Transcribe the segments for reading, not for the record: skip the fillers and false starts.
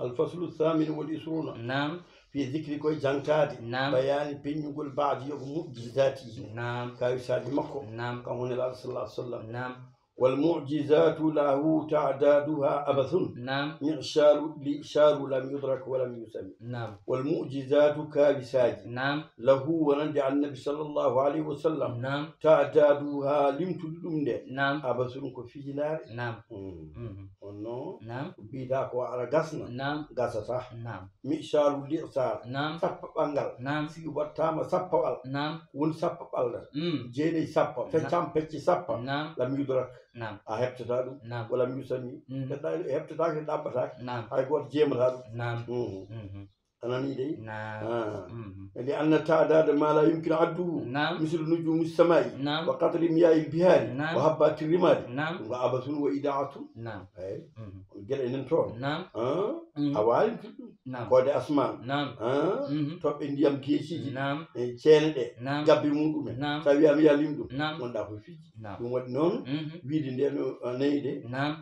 الفصل الثامن والعشرون نعم في ذكر كوي جانكادي نعم بيان بينيغول بعد يوم معجزاته نعم كايسادي مكو نعم كمون الله صلى الله عليه وسلم نعم والمعجزات له تعدادها أبث نعم لإشار لم يدرك ولم يسمى نعم والمعجزات كابساج نعم له ونندع عن النبي صلى الله عليه وسلم نعم تعدادها لم تلمد نعم أبث كفي نار نعم ونو نعم بيداك وعلى غسنا نعم غسا صح نعم مئشار لإرسال نعم سب بانغال نعم سيغ واتاما سبال نعم ون سبال جيني سب فچام فچي سب نعم لم يدرك نعم هبتتا دum نعم ولم يسمي هبتتا ke dabbata نعم hay goto jemata نعم dum anani dai نعم لأن تعداد ما لا يمكن عده نعم مثل نجوم السماء نعم وقطر مياه البحار نعم وهبات الرمال نعم وعبث وإداعة نعم أي قال إن نتون نعم أوائل نعم كود أسمان نعم توب إنديام كيسي نعم تشين دي نعم غابي مودوم نعم سابي أم ياليم دو نعم من دافو فيجي نعم دون ود نون ويدي ndeno نيدي نعم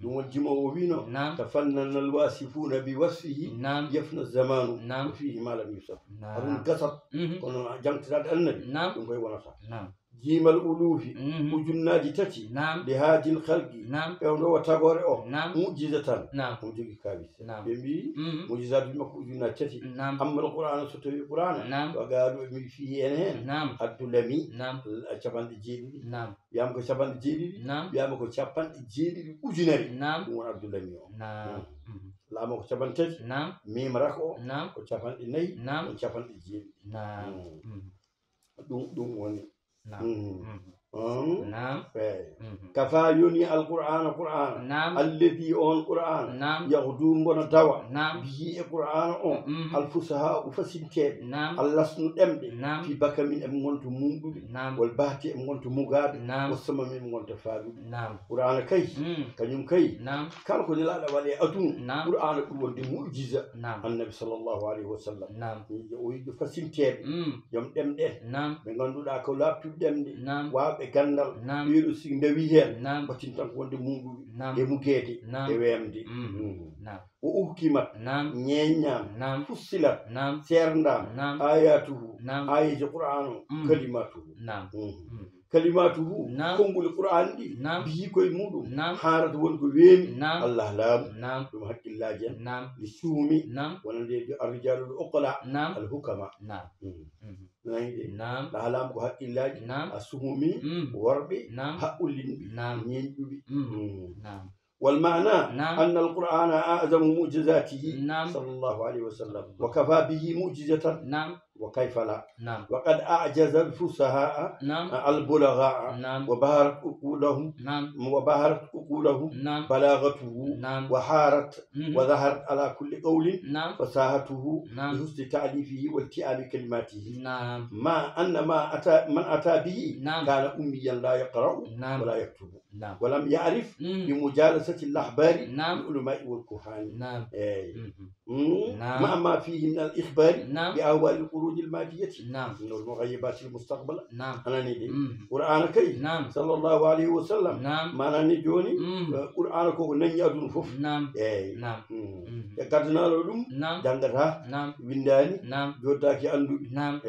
دون ود جيمو وينو نعم تفنن الواسفون بوصفه نعم يفنى الزمان نعم فيه ما لم يوصف نعم أرون قصب كنا جنتات النبي نعم دون كوي ونصا نعم جيم الألوف وجنات تتي نعم لهذه الخلق نعم فهو وتغور أو نعم معجزة نعم موجي كابيس نعم بيبي معجزات بمكو جنات تتي نعم أما القرآن ستوي القرآن نعم وقالوا فيه إنهن نعم الدلمي نعم شبان الجيلي نعم يامكو شبان الجيلي نعم يامكو شبان الجيلي وجنري نعم دون الدلمي نعم لا مكو شبان تتي نعم ميم ركو نعم شبان الني نعم شبان الجيلي نعم دون وني نعم نعم كفى يوني القرآن نعم الذي أون القرآن نعم يغدون بنا دوا نعم به القرآن أون الفصحاء وفسنتين نعم اللسن أمد نعم في بكى من أمونت موجود نعم والبهت أمونت مغاد نعم والسما من أمونت فادو نعم قرآن كي كنيم كي نعم كان كل لا ولي أدون نعم قرآن أول دي معجزة نعم النبي صلى الله عليه وسلم نعم ويجي فسنتين يوم أمد نعم من عندو دا كلا تدمد نعم وابه gandal نعم wiiɗo sigi ndewi hen نعم batin tan ko wonde mumɗuɓe نعم e muguede نعم e wemde نعم o uhkimat نعم ñeññam نعم fussilat نعم serdam نعم ayatuhu نعم ayaji qur'an o kalimatuhu نعم kalimatuhu نعم konnguli qur'an ɗi نعم biyi koye muɗum نعم harata wonko weemi نعم allah laamu نعم ɗum haqqillaji en نعم li suumi نعم wonande arrijalul uqala نعم alhukama نعم nayde نعم laalam ko haqqillaji نعم a suhumi worɓe نعم haqqullinɓe نعم ñeñƴuɓe نعم والمعنى نعم أن القرآن أعظم معجزاته نعم صلى الله عليه وسلم وكفى به معجزة نعم وكيف لا نعم وقد أعجز الفصحاء نعم البلغاء نعم وبهرت عقولهم نعم نعم بلاغته نعم وحارت وظهرت على كل قول نعم فصاحته نعم بحسن تأليفه والتئام كلماته نعم ما أن من أتى به نعم كان أميا لا يقرأ نعم ولا يكتب نعم ولم يعرف بمجالسة الأخبار نعم العلماء والكهان نعم نعم مع ما فيه من الإخبار نعم بأهوال الخروج المادية نعم من المغيبات المستقبل نعم أنا ندي قرآن كي نعم صلى الله عليه وسلم نعم ما أنا ندوني قرآن كو نني أدون فوف نعم نعم يكادنا لهم نعم دعنا نعم وينداني نعم جوداكي أندو نعم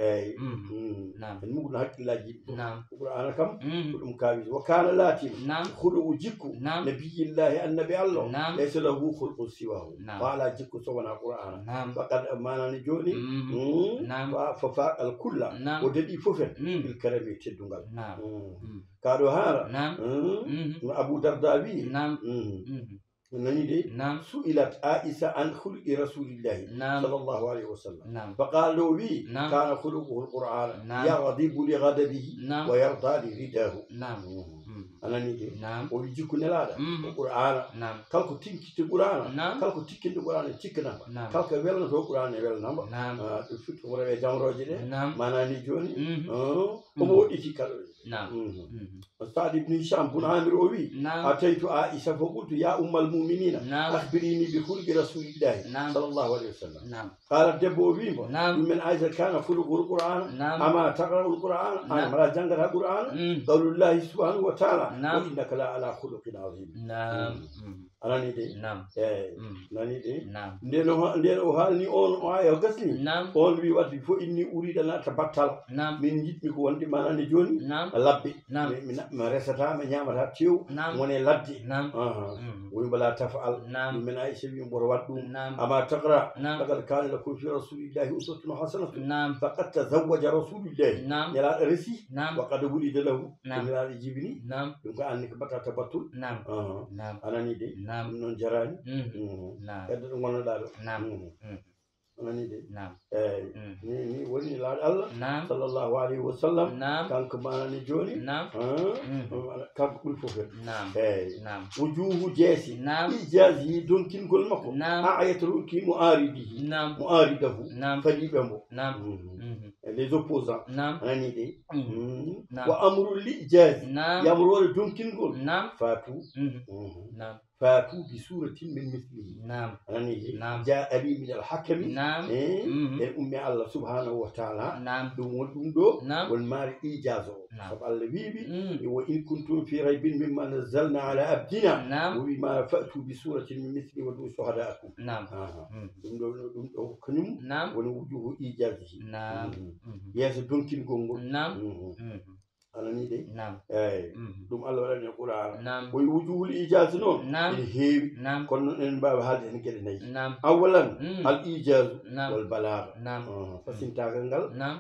نعم المغنى حق الله نعم القرآن كم كلهم كاوي وكان لاتين نعم خلق جيكو نعم نبي الله النبي الله نعم ليس له خلق سواه نعم وعلى جيكو سوانا القرآن نعم فقد أمانا نجوني نعم ففاق الكل نعم وددي فوفن بالكرم تدونغال نعم كادو هارا نعم أبو درداوي نعم نني نعم سئلت عائشة عن خلق رسول الله نعم صلى الله عليه وسلم نعم فقالوا بي نعم كان خلقه القرآن نعم يغضب لغضبه نعم ويرضى لرداه نعم أنا نيجي نعم ويجيكو نلادا القرآن نعم كالكو تينكي القرآن نعم كالكو تيكي القرآن تيكنا نعم كالكو ويلنا تو القرآن ويلنا نعم فيت مرة جامروجي نعم ما ناني جوني أمو إيشي كالو نعم أستاذ ابن هشام بن عامر أوي نعم أتيت عائشة فقلت يا أم المؤمنين نعم أخبريني بخلق رسول الله نعم صلى الله عليه وسلم نعم قالت دبو بيمو نعم من عائشة كان خلق القرآن نعم أما تقرأ القرآن أنا مرا جنجر القرآن قول الله سبحانه وتعالى نعم وإنك لا على خلق عظيم نعم anani de Naam. nani de Naam. nden o haalni on o aya o gasni Naam. on wi wadde fof inni uriida naata battal Naam. min jiɗmi ko wonde manani joni Naam. labbe Naam. mi resata mi ñamata tew Naam. woni ladde Naam. woni bala tafal Naam. min Aisha wi mboto wat ɗum Naam. ama taqra Naam. laqad kana lakum fi rasulillahi uswatun hasanatun Naam. faqad tazawwaja rasulillahi Naam. nelaɗo resi Naam. wa qad wulida lahu Naam. nelaɗo jibini Naam. ɗum ko anni ko batta tabattul Naam. Naam. anani de Naam. ɗum noon jarani Naam. heddo ɗo gonnoɗa ɗo Naam. anani de Naam. eyyi ni woni laaɗo Allah Naam. sallallahu alayhi wa sallam Naam. kanko manani joni Naam. kanko ɓuuri fof hen Naam. eyyi Naam. wujuhu jeesi Naam. ijazi donkingol makko Naam. ha ayataruki mo aridihi Naam. mo aridahu Naam. faliɓe mbo Naam. les opposants Naam. anani de Naam. wa amru li ijazi Naam. yamrore donkingol Naam. fatu Naam. فاتوا بسورة من مثله نعم. يعني نعم. جاء لي من الحكم نعم. الأم الله سبحانه وتعالى نعم. دون دو نعم. والمال إيجازه نعم. طبعا البيبي وإن كنتم في ريب مما نزلنا على عبدنا نعم. وبما فأتوا بسورة من مثله ودوا شهداءكم نعم. دون دو كنم نعم. ونوجه إيجازه نعم. ياس دونكين غونغو نعم. anani de نعم. eyi ɗum Allah waɗani e Qur'ana نعم. woyi wujuhul ijaz noon نعم. ene heewi نعم. kono noon en mbawi haalde hen gueɗe nayyi نعم. awalan al ijazu نعم. wal balaga نعم. fasintagal ngal نعم.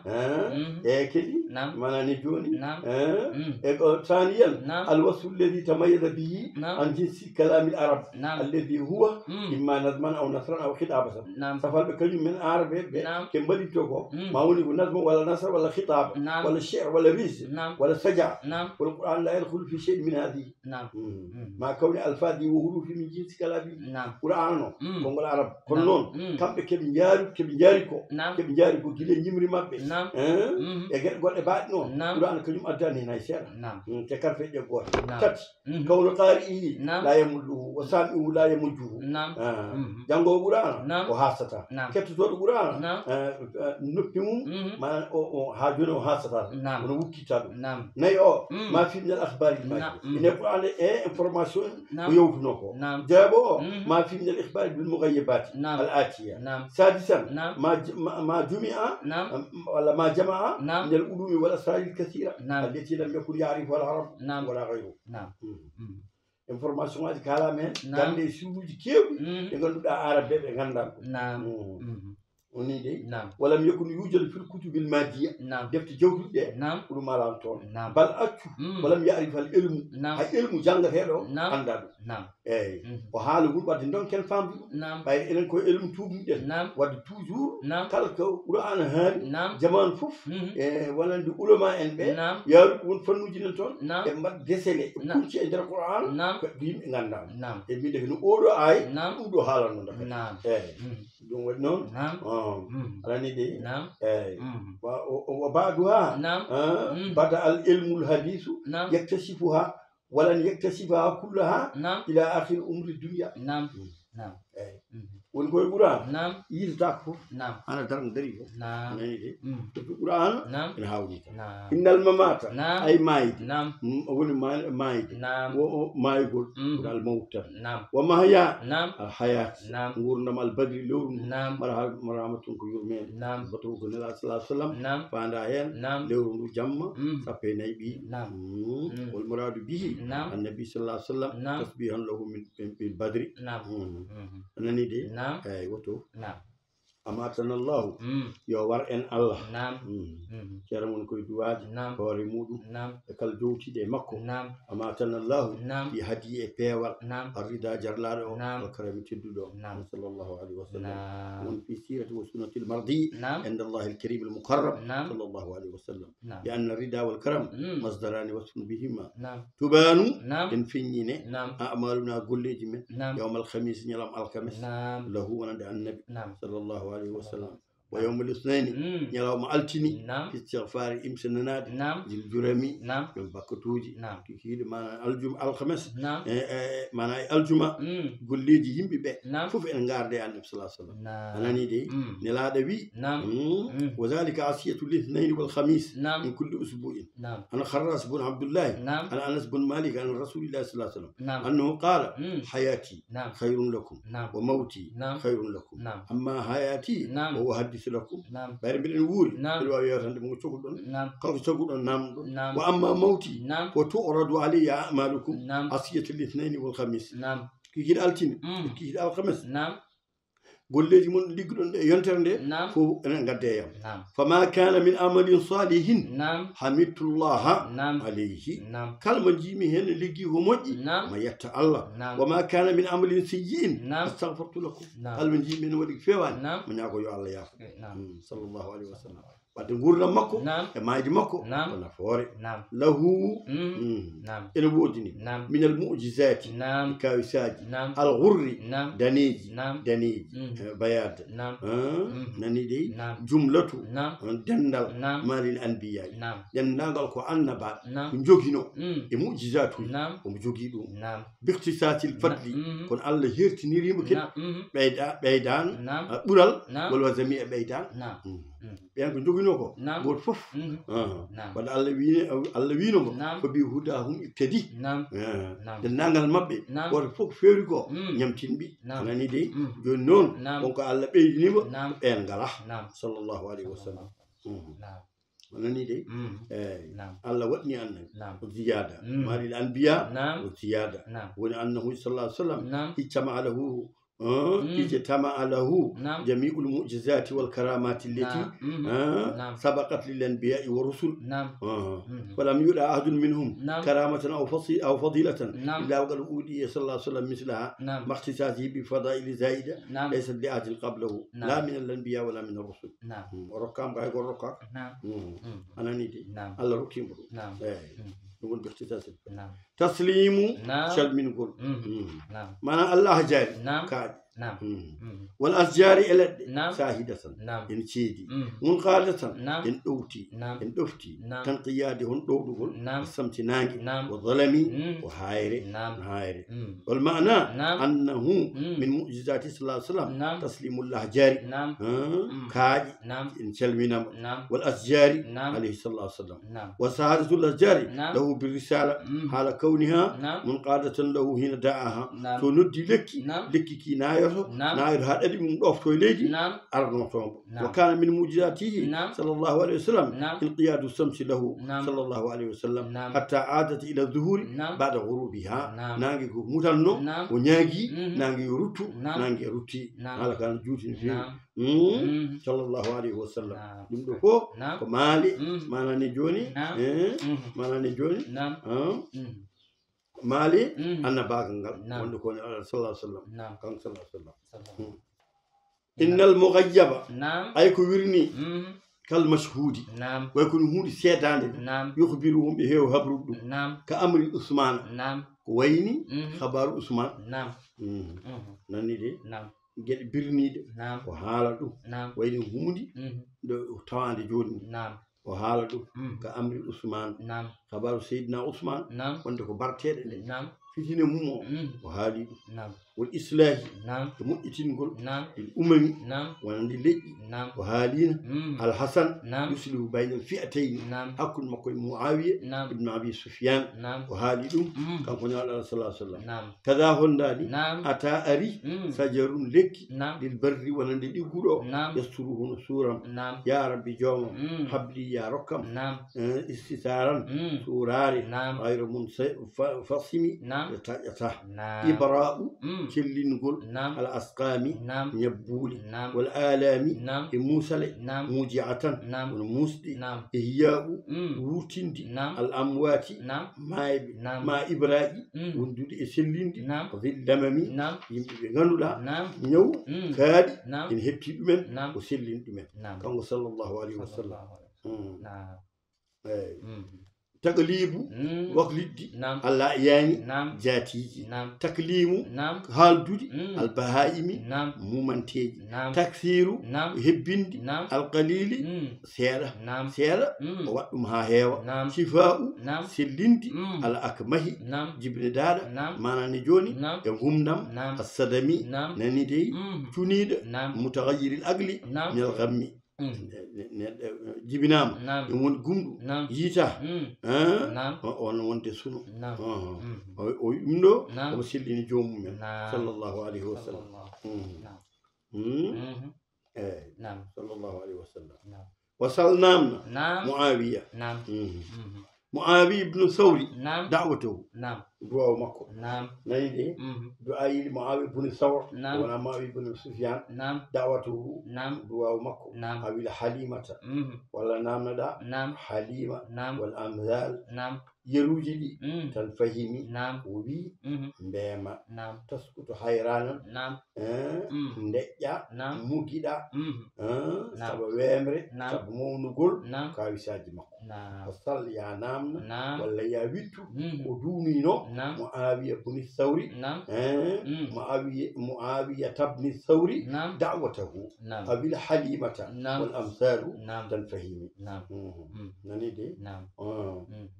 e kadi نعم. manani joni نعم. e ثانيا نعم. الوصف الذي تميز به نعم. عن جنس كلام العرب نعم. الذي هو إما نظما أو نثرا أو خطابة نعم. سفال بكلم من عرب نعم. كم بدي توكو ما هو نظم ولا نثر ولا خطاب نعم. ولا شعر ولا ريز نعم. ولا سجع نعم. والقرآن لا يدخل في شيء من هذه نعم. ما كون الفاظي وحروف من جنس كلامي نعم. قرآن كونغ العرب كون نعم. نون كم كم جاريكو نعم. كم جاريكو كيل نيمري مابbe نعم. e get godde baat non نعم. قرآن كنيم أداني نايسير نعم. تكرف يجور نعم. تات كون قارئه نعم. لا يمله وسامعه لا يمجه نعم. جانغو قرآن نعم. وحاستا نعم. كتو قرآن نعم. نبيهم ما هاجون وحاستا نعم. ونوكيتا نعم. نيو ما في من الأخبار نعم. إن القرآن انفورماسيون نعم. ويوفنوكو نعم. جابو ما في من الإخبار بالمغيبات نعم. الآتية نعم. سادسا نعم. ما جمع نعم. ولا ما جمع نعم. من العلوم والأسرار الكثيرة نعم. التي لم يكن يعرفها العرب نعم. ولا غيره نعم. information aji kala men نعم. gande suuji kewɗi ɗe ganduɗa arabe ɓe gandal نعم. woni de نعم. walam yakun yujadu fil kutubil madiya نعم. defte jawtuɗi ɗe نعم. ɗum alan toon نعم. bal accu walam yarif al ilmu نعم. hay ilmu jangateɗo نعم. anda ɗum نعم. eyyi o haala ɗum wadde donken famdu نعم. ɓayde enen koye ilmu tuɓuɗen نعم. wadde toujours نعم. kala ko qur'ana haali نعم. jamanu fof e wonande ulama en ɓe نعم. yaaruɓe won fannuji nen toon نعم. ɓe mbaɗ desele نعم. kunci e nder qur'an نعم. ko yimɓe gandama نعم. e mbiɗe no oɗo ay نعم. ɗum ɗo haalanno dakati نعم. eyyi ɗum waɗi noon نعم. alani de نعم. eyyi وبعدها نعم. بدأ العلم الحديث نعم. يكتشفها ولن يكتشفها كلها نعم. إلى آخر أمر الدنيا نعم. نعم. woni koye Qur'an نعم. yidata ko fof نعم. ana darno dari fof نعم. nani de to Qur'an نعم. ene hawlita نعم. innal mamata نعم. ay mayde نعم. woni mayde نعم. wo maygol woni al mawta نعم. wa mahya نعم. al hayat نعم. gurdam al badri lewru ndu نعم. maramatun ko yurmen نعم. bato ko nela sallallahu alaihi wasallam نعم. fanda hen نعم. lewru ndu jamma مم. sappe nayi ɓi نعم. wal muradu bihi نعم. annabi sallallahu alaihi wasallam نعم. tasbihan lahu min badri نعم. nani de نعم. eyyi woto نعم. amatana Allahu yo war en Allah نعم. ceerno mon koye duwaji نعم. hoore muɗum نعم. e kala jowtiɗe e makko نعم. amatana Allahu نعم. ɗi hadi e peewal نعم. arrida jarlaɗo o نعم. alkarami tedduɗo نعم. sallallahu alaihi wasallam نعم. won fi sirati wa sunnati al-mardi نعم. عند الله الكريم المقرب نعم. صلى الله عليه وسلم نعم. لأن الردى والكرم مم. مصدران وصف بهما نعم. تبان نعم. إن فينينه نعم. أعمالنا قليج من نعم. يوم الخميس يلام الخميس نعم. له ونند النبي نعم. صلى الله عليه وسلم ويوم الاثنين يلوم ألتني نعم في استغفار إمسنناد نعم ذي الجرمي نعم من بكتوجي نعم كيكيد ما الجمعة الخمس نعم ما الجمعة قل لي دي يمبي بي نعم فوف إن غاردي عن النبي صلى الله عليه وسلم نعم أنا نيدي نلا دبي نعم وذلك عصية الاثنين والخميس نعم من كل أسبوع نعم أنا خراس بن عبد الله نعم أنا أنس بن مالك عن رسول الله صلى الله عليه وسلم نعم أنه قال حياتي نعم خير لكم نعم وموتي نعم خير لكم نعم أما حياتي نعم وأحدث لكم نعم بارم بن ووري نعم نعم قال تقول نعم نعم وأما موتي نعم وتعرض علي أعمالكم نعم عصية الاثنين والخميس نعم كي ألتين كي الخميس نعم قل لي من ليقولون ينترند نعم فو أنا قديم نعم فما كان من عمل صالح نعم حمدت الله نعم عليه نعم كلمة جيمي هنا لقي ومجي نعم ما يتا الله نعم وما كان من عمل سيء نعم استغفرت لكم نعم كلمة جيمي هنا ولق فيوان نعم من يقول يا الله يا نعم صلى الله عليه وسلم بعد نقول مكو نعم ما يجي مكو نعم أنا فوري نعم له نعم البودني نعم من المعجزات نعم كاوساج نعم الغر نعم دنيج نعم دنيج بياد نعم نني نعم جملة نعم دندل نعم مال الأنبياء نعم دندل كو أنبا نعم نجوجينو المعجزات نعم ومجوجيدو نعم باختصاص الفضل كون الله هيرتني ريم كده بيدان نعم بورال نعم ولا زمي بيدان نعم بيان كو جوجينو كو نعم بور فوف نعم بعد الله وينو نعم فبهداهم ابتدي نعم نعم دنانgal mabbe نعم woto fof feeri ko ñamtinɓi anani de joni noon wonko allah ɓeydinima ɓen ngala sallllahu alayhi wa sallam anani de eyi allah waɗni annabi o ziyada maɗil anbiya o ziyada woni annahu sallah sallam iccama lahu اجتمع له جميع المعجزات والكرامات التي سبقت للأنبياء والرسل فلم يرى أحد منهم كرامة أو فضيلة إلا وقد أودي صلى الله عليه وسلم مثلها مع اختصاصه بفضائل زائدة ليس لأحد قبله لا من الأنبياء ولا من الرسل وركام غير ركام أنا نيدي الله ركيم نقول باختصاص تسليم شل من قول معنى الله جاري كاد والأشجار إلى ساهدة إن شيدي منقادة إن أوتي إن أفتي تنقياد هن دودول السمت ناجي وظلمي وهايري والمعنى أنه من معجزات صلى الله عليه وسلم تسليم الله جاري كاد إن شل من والأشجار عليه صلى الله عليه وسلم وسعادة الأشجار له بالرسالة حال كونها منقادة له هنا دعاها تندي لك كي ناير هذا من ضفته ليدي أرنوتهم وكان من معجزاته صلى الله عليه وسلم انقياد الشمس له صلى الله عليه وسلم حتى عادت إلى الظهور بعد غروبها نانجي متنو ونياجي نانجي روتو نانجي روتي على كان جوتين فيه صلى الله عليه وسلم دمدو كمالي ما نجوني مالي أنا باغنغال وندكون صلى الله عليه وسلم كان صلى الله عليه وسلم إن المغيب أي كويرني كالمشهود ويكون هود سيدان يخبرهم به وهبرد كأمر عثمان ويني خبر عثمان ناني دي جل برني وحالة ويني هودي توان جوني وحالة كأمر عثمان خبر سيدنا عثمان وندكو بارتير فيتنا مومو وحالي والإصلاح كمؤتين الأمم وندي لي وحالين الحسن يسلو بين الفئتين أكون مكوي معاوية ابن أبي سفيان وحالي كان كنا على صلى الله عليه وسلم كذا هندالي أتى أري سجر لك للبر وندي لغرو يسره نصورا يا ربي جوم حبلي يا ركم استثارا سوراري غير منفصمي يتا إبراء كلينغول الأسقامي يبولي والآلامي الموسلي موجعة والموسدي إهياء روتيندي الأموات ما إبرائي وندود إسليندي وفي اللممي يمبي غنولا نيو كادي إن هبتي بمن وسلين بمن كان صلى الله عليه وسلم تقليب وقلدي الله يعني جاتيجي تكليم هالدودي البهائم مومنتيجي تكثير هبندي القليل سيرة وقتم ها هيوا شفاء سلندي الأكمه جبن دار مانا نجوني يغمدم الصدمي نندي تنيد متغير الأقل من الغم جبنام يمون غمدو يتا on wonde suno o yumdo o sillini jomum men sallallahu alayhi wa sallam sallallahu alayhi wa sallam وصلنا معاوية معاوية بن ثوري دعوته دعاء مكة نيدي دعاء معاوية بن ثور وانا معاوية بن سفيان دعوته دعاء مكة أبي حليمة ولا نام حليمة والأمثال يروجدي تنفهمي وبي بما تسكت حيرانا ندجا موكيدا سبب ويمري سبب مونغول كاويساجي مكو فصل يا نامنا ولا يا ويتو ودونينو معاوية بن الثوري معاوية بن الثوري دعوته أبي الحليمة والأمثال تنفهمي ننيدي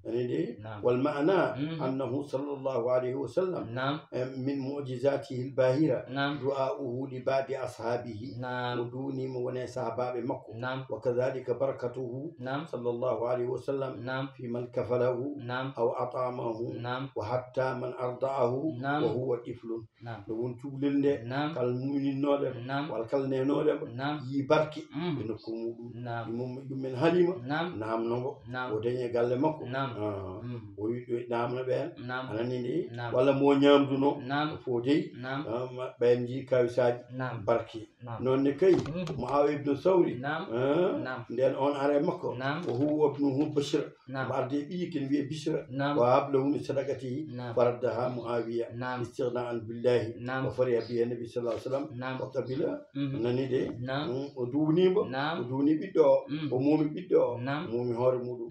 ننيدي والمعنى أنه صلى الله عليه وسلم من معجزاته الباهرة دعاؤه لبعض أصحابه ودوني من صحابة مكة وكذلك بركته صلى الله عليه وسلم في من كفله أو أطعمه وحتى من أرضعه وهو طفل لون تقولن كالمؤمن نودم والكالن نودم يبارك بنكم من حليمة نعم نعم ودنيا قال مكة ويدو نامنا بين أنا نيني ولا مو نيامدونو فودي بنجي كاوساج بركي نون نكاي معاوية بن ثوري دين أون على مكة وهو ابنه بشر بعد يمكن بشر وابله من صدقته فردها معاوية استغناء بالله وفرح به النبي صلى الله عليه وسلم وقبل ننيدي ودوني بدو ومومي بدو مومي هور مودو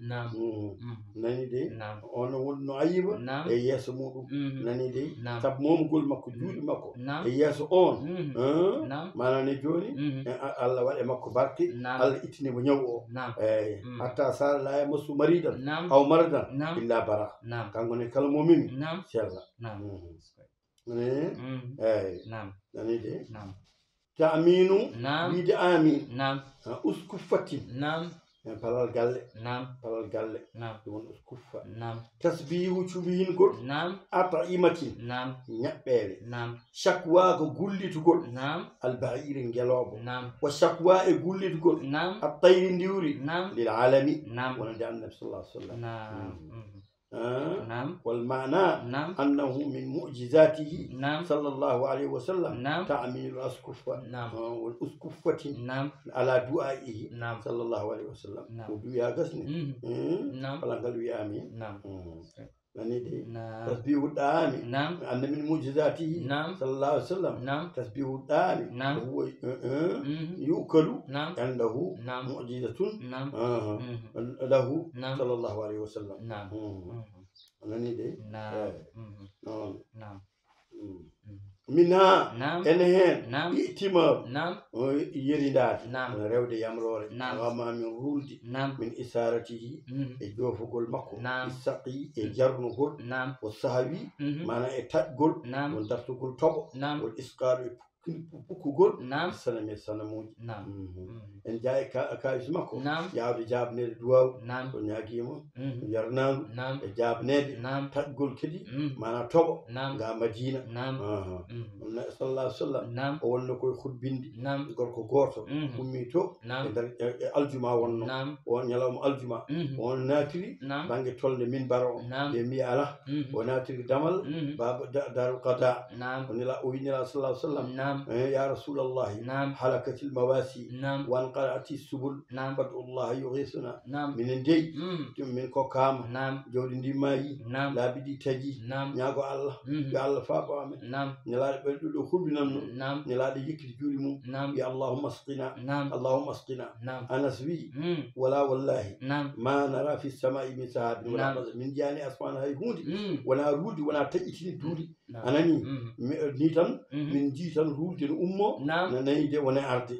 ننيدي on wonno ayiba e yeso mudum nani de sab momgol makko juudi makko e yeso on manane joni Allah wade makko barke Allah itini mo nyaw o hatta sala la yamassu maridan aw maradan illa bara kangone kala momin sella nani de ta'minu bidi amin uskuffati palal galle palal galle won kuffa tasbihu chubihingol ataimatin nyabbele shakwa ko gullitugol alba'ir ngelobo wa shakwa e gullitugol at-tayri ndiwri lil alami wala jannabi sallallahu alaihi wasallam والمعنى أنه من معجزاته صلى الله عليه وسلم تعميل الأسكفة والأسكفة على دعائه صلى الله عليه وسلم ودعاء قسني فلان قالوا يا آمين تسبيح الدعاء أن من معجزاته صلى الله عليه وسلم تسبيح الدعاء هو يؤكل عنده معجزة له صلى الله عليه وسلم منها إنهن إتمام يريدات رود يامرور وما من رولد من إسارته الجوف قل مكو السقي الجرن قل والصحابي معنى إتقل والدرس قل طب والإسقار بكوغول سلام سلامون ان جاي كايس ماكو ياودي جابني دواو ونياغيمو يرنان جابني تاغول كدي مانا توبو غا مدينه صلى الله عليه وسلم ولنا كوي خطبيندي غوركو غورتو اميتو الجمعه wonno won nyalawma aljuma won natiri bangi tolde min baro de mi ala won natiri damal baba darul qada wonila o yinila sallallahu alaihi wasallam يا رسول الله حلقت المواسي وانقطعت السبل فادعوا الله يغيثنا من ندي من كوكام جودي دي ماي لا بدي تجي نياغو الله يا الله فابا امين نلا بدو خبنن نلا دي يكي جوري مو يا اللهم اسقنا اللهم اسقنا انا سبي ولا والله ما نرى في السماء من سحاب ولا من جاني اسمان هاي هودي ولا رودي ولا تجي دوري anani ni tan min ji tan ruulde no ummo no nayde wona arde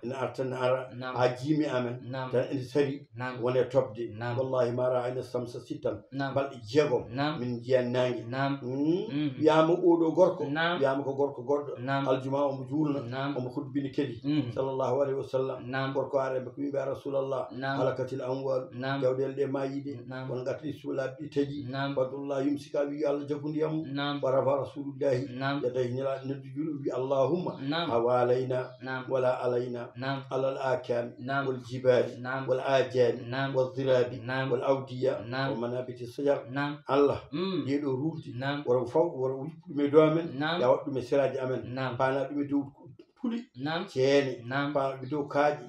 ina arta na ara ha jimi amen tan ene sari wona tobde wallahi ma ra'ayna samsa sittan balɗe jeegom min jiyan nangi wiyama oɗo gorko wiyama ko gorko goɗɗo aljuma omo juulna omo hubbini kedi sallllahu alayhi wa sallam gorko arembe ko wiɓe rasulallah halakatil amwal jawɗele ɗe mayide won gatti suulaɓe ɗi taji fadullah yumsika wi allah jagundiyam ورفع رسول الله يديه ندي جلوبي اللهم حوالينا ولا علينا على الآكام والجبال والآجال والضراب والأودية ومنابت الشجر الله يدو رودي ورفع مدوامن يا وقت مسراج أمن فانا بمدو puli ceeni fanɓe dow kaaƴi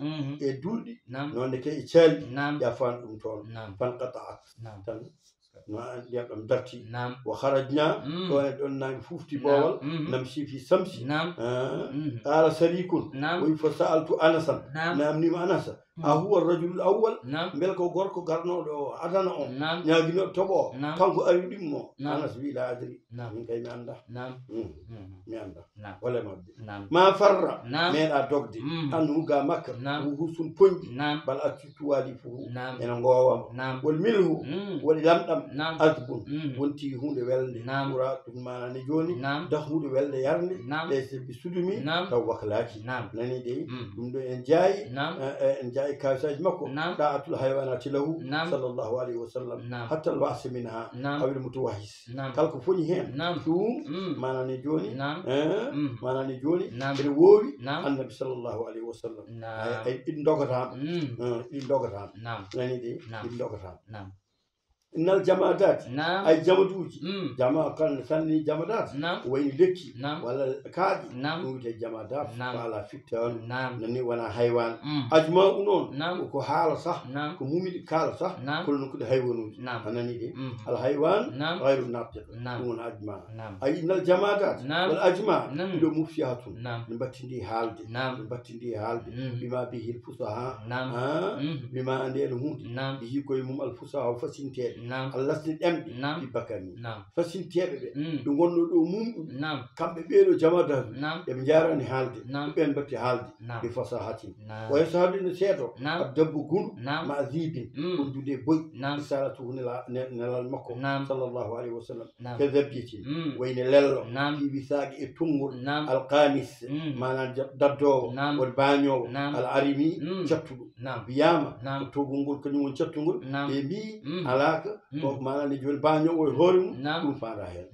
e duuɗi noonde ke e caali ya fan ɗum toon fan qata'at tan no ndiyam ɗam darti wa harajna ɗon e ɗon nangi fufti boowal namsi fi samsi qala sarikun woyi fa sa'altu anasan namnima anasa a huwa rajulul awwal bel ko gorko garnoɗo o adana o ñaguinoɗo toɓo kanko ari ɗimmo anas wi la adri min kay mi anda mi anda wala mabɓe ma farra meeɗa dogde anhu ga makka husun poñɗi bal accu tuwali fuu ene ngowama wol milhu waɗi lamɗam asbun wonti hunde welde ɓura ɗum manani joni dah hunde welde yarde ɗe sebbi sudumi taw waklaki nani de ɗum ɗo en jaayi en jaayi كاساج مكو داعة الحيوانات له صلى الله عليه وسلم حتى البعث منها أو المتوحش كالكو فوني هين توم ما نجوني ما نجوني الووي النبي صلى الله عليه وسلم إن دوغتان إن دوغتان لاني دي إن دوغتان إن الجمادات أي جمادوجي جما كان سني جمادات وين لكي ولا كادي نوجد جمادات ولا فتان نني ولا حيوان أجمع أنون وكو حال صح كمومي كال صح كل نكود حيوانوج أنا نيجي الحيوان غير ناطق نون أجمع أي إن الجمادات والأجمع لو مفيات نبتدي حالد نبتدي حالد بما به الفصحاء بما عندي الهود به كوي مم الفصحاء وفسنتين Allah sin ɗemɗe ɗi bakani fasinteɓe ɓe ɗo gonno ɗo mumɗum kamɓe ɓeeɗo jamada eɓe jarani haalde ɓen batti haalde ɓe fasahatin o yasahade no seedo addabbo gunɗo ma zibin wondude boy salatuhu nelal makko sallllahu alayhi wa sallam ke zabbitin wayne lello ɗi wisague e tongol alkanis manan daddowo won bañowo al arimi cattuɗo wiyama ko togol ngol kañum won cattugol ɓe mbi alaka ko manani joni bañowo e hoore mum ɗum faada hen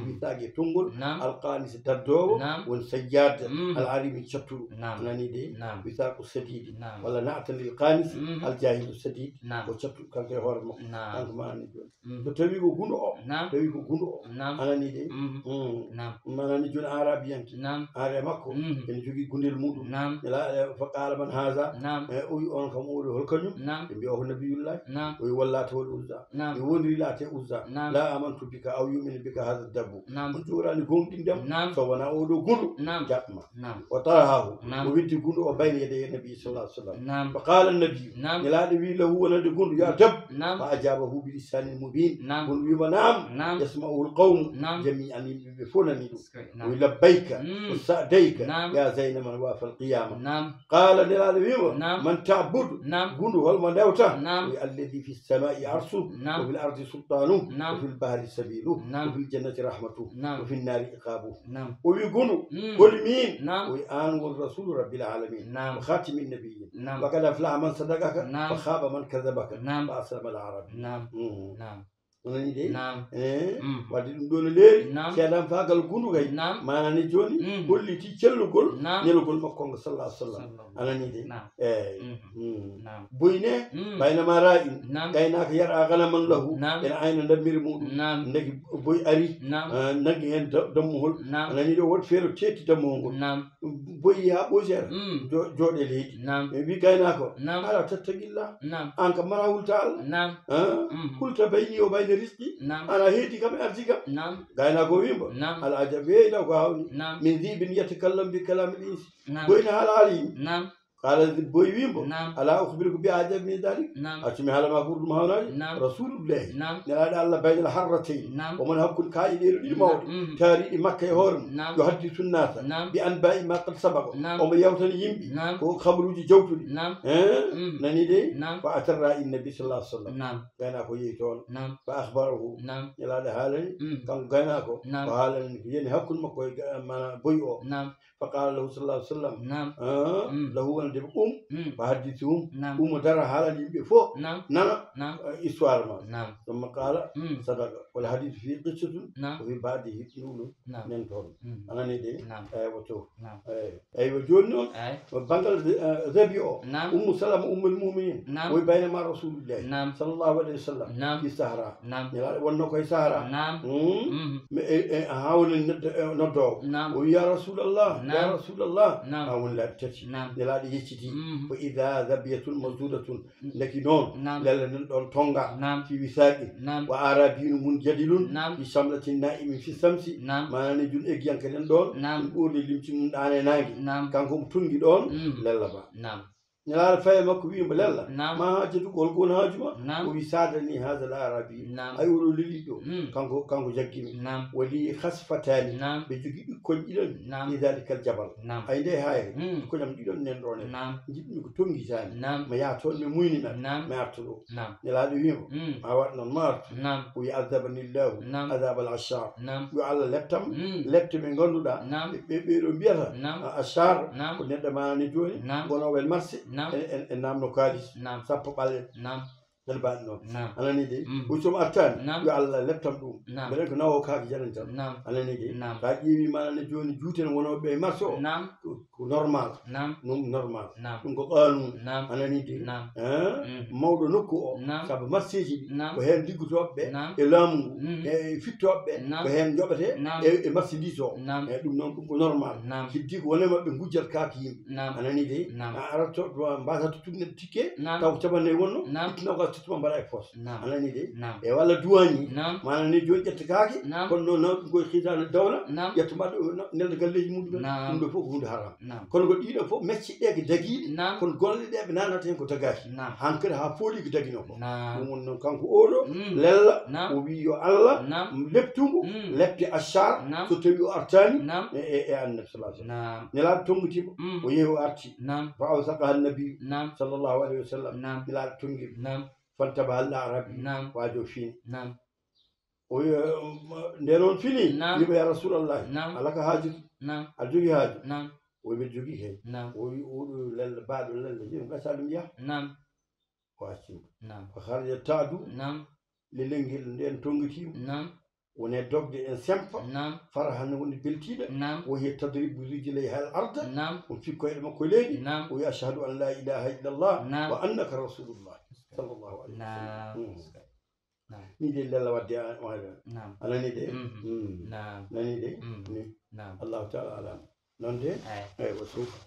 wisague tongol alkanis daddowo won sajjade al arimi cattuɗo nani de wisako sadidi walla natanil kanis aljahilu sadidi ko cattuɗo kanko e hoore makko kanko manani joni so tawi ko gundo o tawi ko gundo o anani de manani joni arabiyanke are makko ene jogui gundel muɗum fa qala man haza o wi on kam oɗo hol kañum ɓe mbi o ko nabiyullah o wi wallata wol uzza mi woniri laate uzza la amantu bika aw yuminu bika hada dabbu on jurani gonɗindem so wona oɗo gunɗo jaɓma o tarahahu o widdi gunɗo o bayne yede nabi sallah sallam fa qala nabiyu nelaɗo wi lahu wonande gunɗo ya dab fa ajabahu bi lisanin mubin gonɗo wima nam yasma'uhu lqawmu jami'an yimɓeɓe fof nani ɗum wi labbayka wa sadayka ya zaynaman wafa alqiyama qala nelaɗo wima man tabudu gunɗo holmo ndewta wi alladi fi lsamai arsu وفي الأرض سلطانه وفي البحر سبيله وفي الجنة رحمته وفي النار عقابه ويقولوا كل مين وآن والرسول رب العالمين وخاتم النبيين وقد أفلح من صدقك وخاب من كذبك وأسلم العرب onani de Naam. wadde ɗum ɗo no leeri Naam. seeɗan fagal gundu kay Naam. manani joni holliti cellugol Naam. ñelugol makko ngo sallah sallam anani de Naam. eyyi Naam. boyne baynama ra'in Naam. gaynaka yaɗa ganaman lahu Naam. ene ayna dammiri muɗum Naam. ndegi boy ari Naam. naggi hen dammuhol Naam. anani ɗo woto feere tetti dammuhol ngol Naam. boyi ha ɓoosera jooɗe leydi Naam. ɓe mbi gaynako Naam. ala tattagilla Naam. an kam mara hulta Allah Naam. hulta bayni o bayne risqi Naam. ana heedi kam e ardi kam Naam. gaynako wimbo Naam. ala ajabe weeyɗa ko hawni Naam. min dhibin yatakallam bi kalami l-insi Naam. boyne haala haalimi Naam. قال boy wimbo Naam. ala ukhbiruka bi ajab min dhalik Naam. acimi haalama ko ɗum hawnani Naam. rasulullahi Naam. nelaɗo Allah baynal harratayn Naam. omon hakkude kaaƴiɗeɗo ɗiɗi mawɗe taariɗi makka e hoore mum Naam. yo haddi sunnata Naam. bi anba'i ma qad sabaqa Naam. omo yewtani yimɓe Naam. ko habaruji jawtuɗi Naam. nani de Naam. fa atarra innabi sallallahu alaihi wasallam Naam. gayna ko yehi toon Naam. fa akhbarahu Naam. nelaɗo haalani kanko gayna ko Naam. ko haalani ko yani hakkude makko e mana boyi o Naam. fa qala lahu sallallahu alaihi wasallam Naam. lahu wonde fa haddithum Naam. dara haalani yimɓe fof Naam. nana Naam. histoire ma Naam. ثم قال صدق والحديث فيه قصة Naam. وفي بعده نقول Naam. ننتظر أنا ندي Naam. وتو Naam. أيوة جون Ay. بنقل ذبيو Naam. سلمة المؤمنين Naam. وبينما رسول الله Naam. صلى الله عليه وسلم Naam. في الصحراء Naam. ونكو الصحراء Naam. هاول ندو Naam. ويا رسول الله يا Naam. رسول الله Naam. هاول لا تشي Naam. نلا يشتي فإذا ذبية مزودة لكن Naam. لا ندون تونغا Naam. في وساق Naam. وعربي منجدل Naam. في شملة نائم في الشمس Naam. ما نجون إجيان كذن دون Naam. نقول لمشي من أنا ناجي Naam. كان كم تونجي دون لا با Naam. نلا الفاي ما كبير بلا Naam. ما هاجدو كل كون هاجما Naam. ويساعدني هذا العربي Naam. أيولو ليدو Mm. كانكو جاكيمي Naam. ولي خسفتان Naam. بيجي كل إلى Naam. في ذلك الجبل Naam. أي ده هاي Mm. كل يوم إلى نندرون Naam. جيبني كتونجي ثاني Naam. ما يعطون مينينا Naam. ما يعطلو Naam. نلا دويم Mm. أواتنا مارت Naam. ويعذبني الله Naam. عذاب العشار Naam. وعلى لبتم Mm. لبت من غنودا Naam. بيرو بيرا Naam. أشار Naam. كنا ما نجوني Naam. بنا والمرسي Naam. نام نكاليس Naam. سبب بالي Naam. نلبان نو Naam. أنا نيدي Mm. وشوم أرتان Naam. وعلى لبتم دوم Naam. بدك ناو كاك جرنتم Naam. أنا نيدي Naam. كاجي ما نجوني جوتين ونو بمرسو Naam. نورمال Naam. نورمال Naam. نقول قانون Naam. أنا نيدي Naam. mawɗo nokku o Naam. sabu marséji ɗi Naam. ko heen liggotoɓeɓe Naam. e laamu ngu Mm. e fittoɓeɓe Naam. ko heen joɓete Naam. e marchandise o Naam. e ɗum noon ɗum ko normal Naam. heddi ko wone maɓɓe gujjat kaake yimɓe Naam. anani de Naam. a aratto mbasata tugnede tikke Naam. taw ko capanɗe wonno Naam. ittino ko tottuma mbaɗa e poos Naam. anani de Naam. e walla duwañi Naam. manani joni ƴetta kaake Naam. kono noon nawɗum koye hitande dawla Naam. ƴetta mbaɗa nelda galleji muɗumen Naam. ɗum ɗo fof ko hunde haram Naam. kono ko ɗiɗo fof mecce ɗe ko daguiɗe Naam. kono golle ɗe ɓe nanata hen ko dagaki Naam. hankkadi ha fooli ko dagino ko Naam. ɗum woni noon kanko oɗo Mm. lella Naam. o wi yo allah Naam. leptumo Mm. lepte achar Naam. so tawi o artani Naam. e annabi sallah sallam Naam. nelaɗo tongutima Mm. o yehi o arti Naam. fa awsaka hannabiyu Naam. sallllahu alayhi wa sallam Naam. nelaɗo tonguima Naam. fantaba halla arabi Naam. waajo fini Naam. o nde noon fini Naam. yima ya rasulallahi Naam. alaka haajatu Naam. aɗa jogui haaju Naam. o mbiɗa jogui hen Naam. o wi oɗo lella baɗo lella joni gasa ɗum yaha Naam. o accimo Naam. ko harja taadu Naam. lelengel nden tonguitimo Naam. wone dogde en sempa Naam. fara hanne wonde beltiɗo Naam. o hiya tadribu rijlay hal arda Naam. on fikkoyɗe makko leydi Naam. o wi ashhadu an la ilaha illallah Naam. wa annaka rasulullah sallllahu alayhi wa Naam. sallam Naam. ni de lella wadde waɗa Naam. anani de Naam. nani de Mm. ni Naam. allahu taala alam noon de Ay. eyyi wa suufa